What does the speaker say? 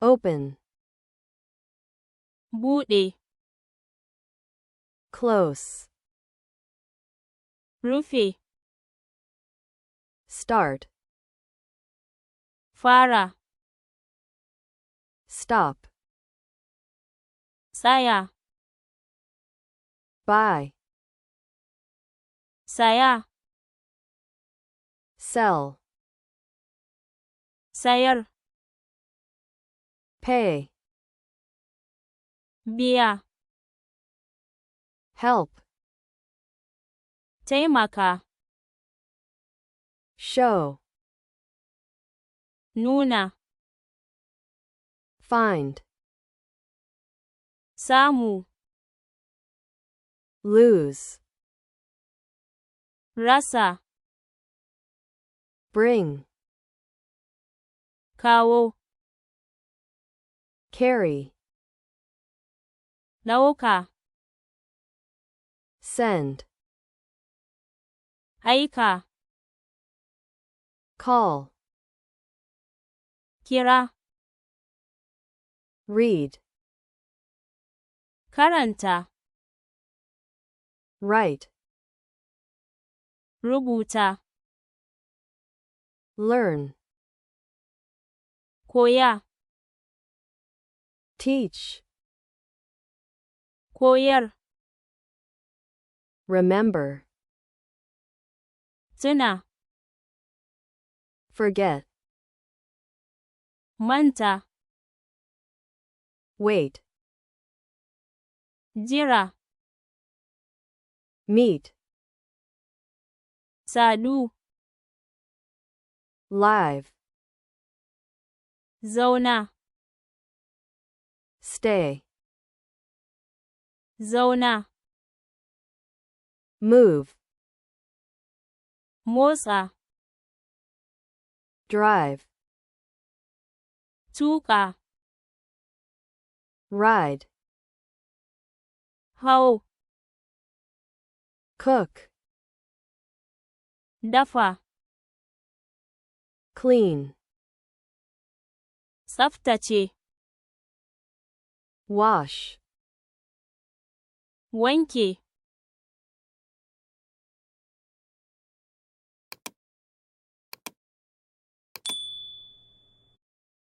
Open. buɗe, Close. rufe, Start. fara, Stop. tsaya, Buy. saya, Sell. sayar, Pay. biya, Help. taimaka, Show. nuna, Find. samu, Lose. rasa, Bring. kawo, Carry. ɗauka, Send. aika, Call. kira, Read. karanta, Write. rubuta, Learn. koya, Teach. koyar, Remember. tuna, Forget. manta, Wait. jira, Meet. sadu, Live. zauna, Stay. zauna, Move. motsa, Drive. tuƙa, Ride. hau, Cook. dafa, Clean. tsaftace, Wash. wanke,